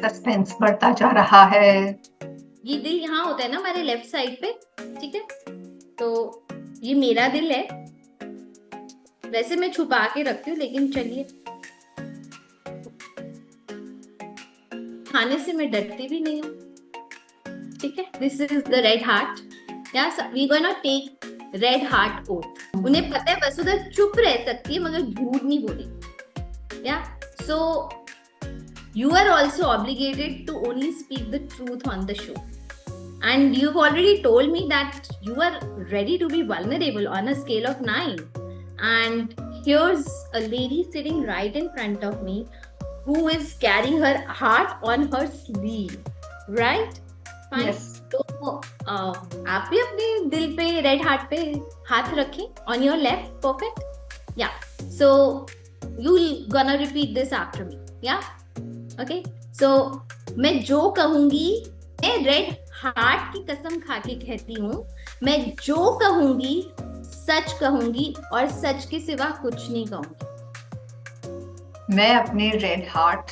Suspense बढ़ता जा रहा है। ये दिल यहाँ होता है ना हमारे लेफ्ट साइड पे, ठीक है? तो ये मेरा दिल है, वैसे मैं छुपा के रखती हूँ, लेकिन चलिए, खाने से मैं डरती भी नहीं हूँ, ठीक है? This is the red heart. Yeah we gonna take red heart oath. उन्हें पता है वसुधा चुप रह सकती है मगर झूठ नहीं बोलेगी। या सो you are also obligated to only speak the truth on the show, and you've already told me that you are ready to be vulnerable on a scale of 9, and here's a lady sitting right in front of me who is carrying her heart on her sleeve, right? Fine. Yes. तो आप भी अपने दिल पे, red heart पे हाथ रखें on your left. Perfect. Yeah, so you'll gonna repeat this after me. Yeah. Okay, so मैं जो कहूंगी, मैं रेड हार्ट की कसम खा के कहती हूँ, मैं जो कहूंगी सच कहूंगी और सच के सिवा कुछ नहीं कहूंगी। मैं अपने रेड हार्ट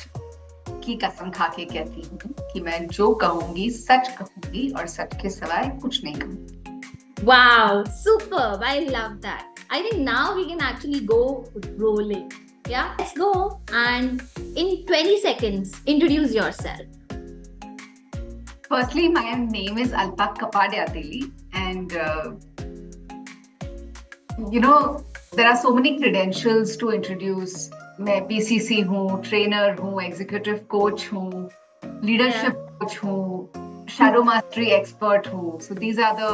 की कसम खा के कहती हूँ कि मैं जो कहूंगी सच कहूंगी और सच के सिवाय कुछ नहीं कहूंगी। Wow, super, I love that. I think now we can actually go rolling. Yeah, let's go, and in 20 seconds introduce yourself. Firstly, my name is Alpa Kapadyateli, and there are so many credentials to introduce. मैं PCC हूँ, trainer हूँ, executive coach हूँ, leadership coach हूँ, shadow mastery expert हूँ. So these are the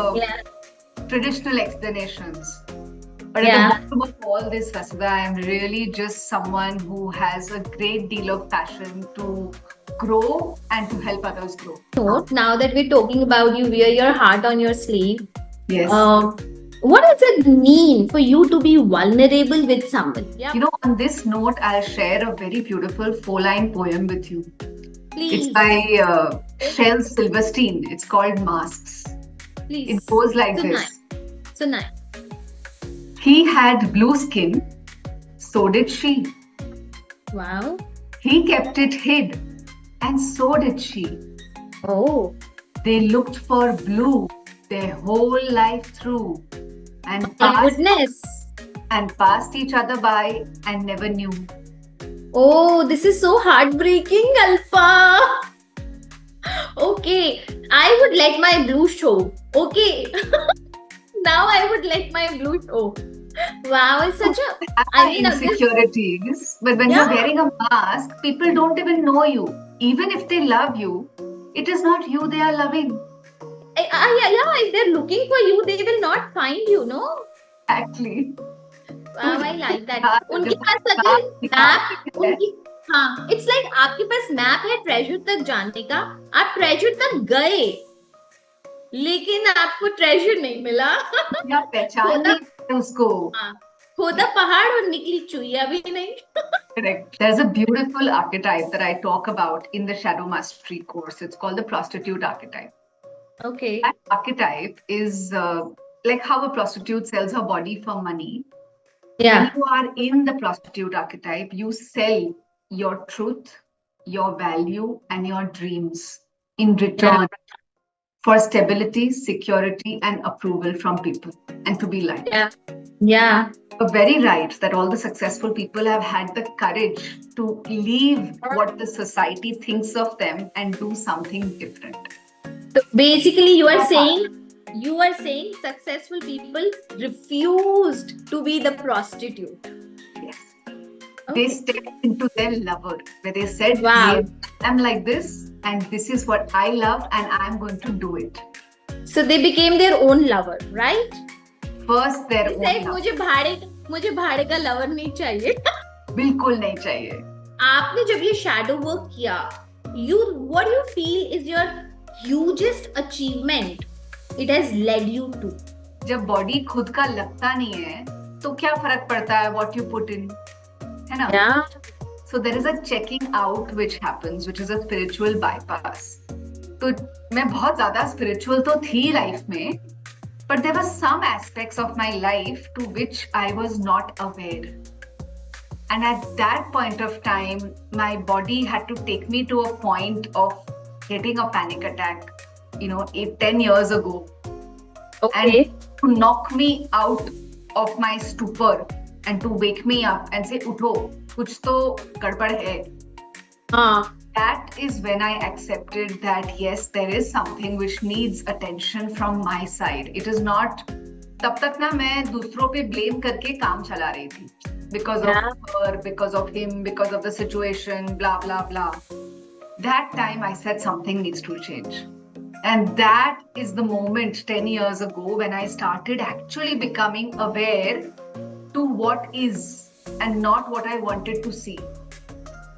traditional explanations. But at the bottom of all this, Vasudha, I am really just someone who has a great deal of passion to grow and to help others grow. So now that we're talking about you wear your heart on your sleeve, yes. What does it mean for you to be vulnerable with someone? Yeah. You know, on this note, I'll share a very beautiful 4-line poem with you. Please. It's by Shel Silverstein. It's called Masks. Please. It goes like so this. Nice. So nice. He had blue skin, so did she. Wow. He kept it hid, and so did she. Oh. They looked for blue their whole life through, and passed each other by and never knew. Oh, this is so heartbreaking, Alpa. Okay, I would like my blue show. Okay. Now I would like my blue show. Wow, it's such a insecurities. But when you're wearing a mask, people don't even know you. Even if they love you, it is not you they are loving. Yeah, if they're looking for you, they will not find you, no? Exactly. Wow, I like that. उनके पास map, हाँ, it's like आपके पास map है treasure तक जाने का, आप treasure तक गए, लेकिन आपको ट्रेजर नहीं मिला। या पहचान नहीं उसको। खोदा पहाड़ और निकली चुईया भी नहीं। Correct. There's a beautiful archetype that I talk about in the Shadow Mastery course. It's called the prostitute archetype. Okay. That archetype is like how a prostitute sells her body for money. Yeah. When you are in the prostitute archetype, you sell your truth, your value, and your dreams in return. For stability, security, and approval from people, and to be liked. Yeah. You're very right that all the successful people have had the courage to leave what the society thinks of them and do something different. So basically, you are saying successful people refused to be the prostitute. Yes. Okay. They stepped into their lover, where they said, wow, I'm like this, and this is what I love, and I'm going to do it. So they became their own lover, right? First their own lover. मुझे भाड़े का lover नहीं चाहिए। बिल्कुल नहीं चाहिए। आपने जब ये शैडो वर्क किया, what do you feel is your hugest achievement it has led you to? जब बॉडी खुद का लगता नहीं है, तो क्या फर्क पड़ता है what you put in, है ना? Yeah. So there is a checking out which happens, which is a spiritual bypass. तो मैं बहुत ज़्यादा spiritual तो थी लाइफ में, but there were some aspects of my life to which I was not aware. And at that point of time, my body had to take me to a point of getting a panic attack, 8-10 years ago. Okay. And to knock me out of my stupor and to wake me up and say, Utho, kuch to gadbad hai. That is when I accepted that yes, there is something which needs attention from my side. It is not, तब तक ना मैं दूसरों पे blame करके काम चला रही थी. Because of her, because of him, because of the situation, blah, blah, blah. That time I said something needs to change. And that is the moment 10 years ago when I started actually becoming aware to what is and not what I wanted to see.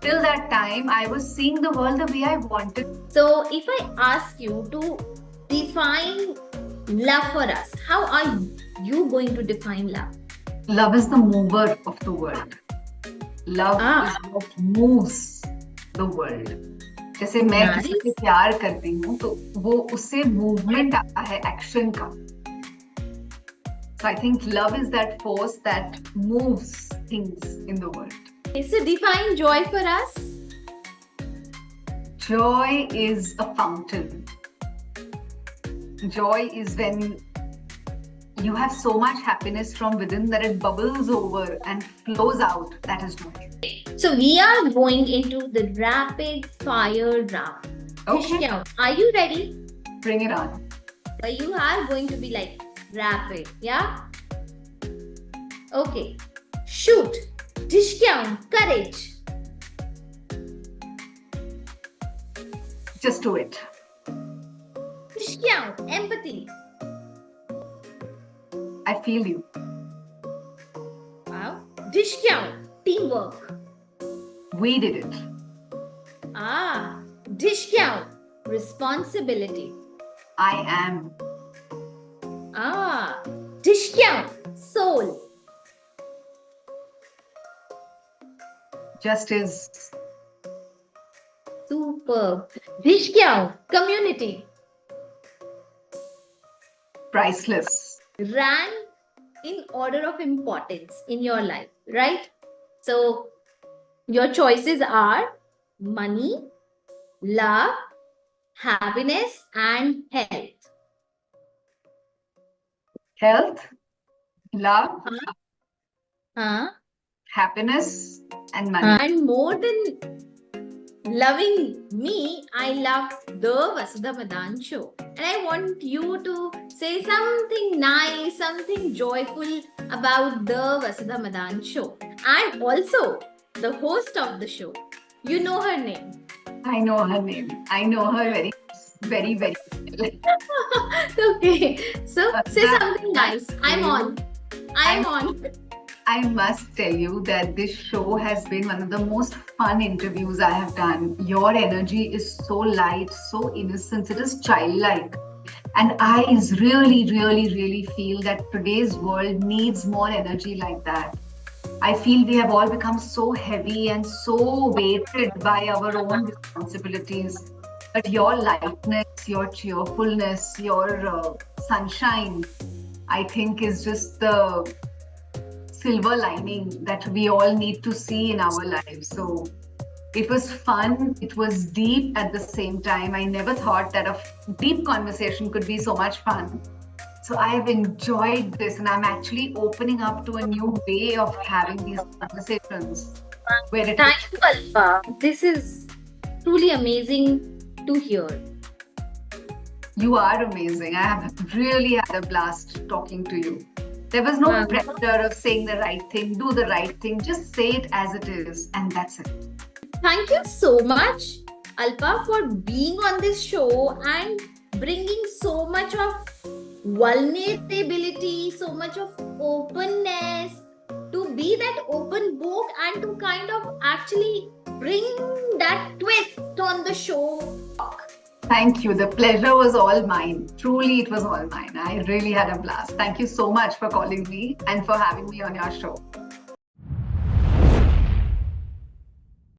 Till that time, I was seeing the world the way I wanted. So, if I ask you to define love for us, how are you going to define love? Love is the mover of the world. Love is what moves the world. जैसे मैं किसी से प्यार करती हूँ तो वो उससे मूवमेंट आता है एक्शन का. So I think love is that force that moves things in the world. So define joy for us. Joy is a fountain. Joy is when you have so much happiness from within that it bubbles over and flows out. That is joy. So we are going into the rapid fire round. Okay. Are you ready? Bring it on. But you are going to be like rapid, yeah? Okay. Shoot. Discount. Courage. Just do it. Discount. Empathy. I feel you. Wow. Discount. Teamwork. We did it. Discount. Responsibility. I am. Discount. Soul. Just is. Superb. Discount. Community. Priceless. Rank in order of importance in your life, right? So your choices are money, love, happiness, and health. Health, love, happiness, and money. And more than loving me, I love the Vasudha Madan show. And I want you to say something nice, something joyful about the Vasudha Madan show. And also the host of the show. You know her name. I know her name. I know her very, very, very well. Okay. So say something nice. I'm on. I must tell you that this show has been one of the most fun interviews I have done. Your energy is so light, so innocent, it is childlike. And I really, really, really feel that today's world needs more energy like that. I feel we have all become so heavy and so weighted by our own responsibilities. But your lightness, your cheerfulness, your sunshine, I think is just the silver lining that we all need to see in our lives. So it was fun. It was deep at the same time. I never thought that a deep conversation could be so much fun. So I've enjoyed this, and I'm actually opening up to a new way of having these conversations. Thank you, Alpa. This is truly amazing to hear. You are amazing. I have really had a blast talking to you. There was no pressure of saying the right thing, do the right thing. Just say it as it is, and that's it. Thank you so much, Alpa, for being on this show and bringing so much of vulnerability, so much of openness, to be that open book and to kind of actually bring that twist on the show. Thank you. The pleasure was all mine. Truly, it was all mine. I really had a blast. Thank you so much for calling me and for having me on your show.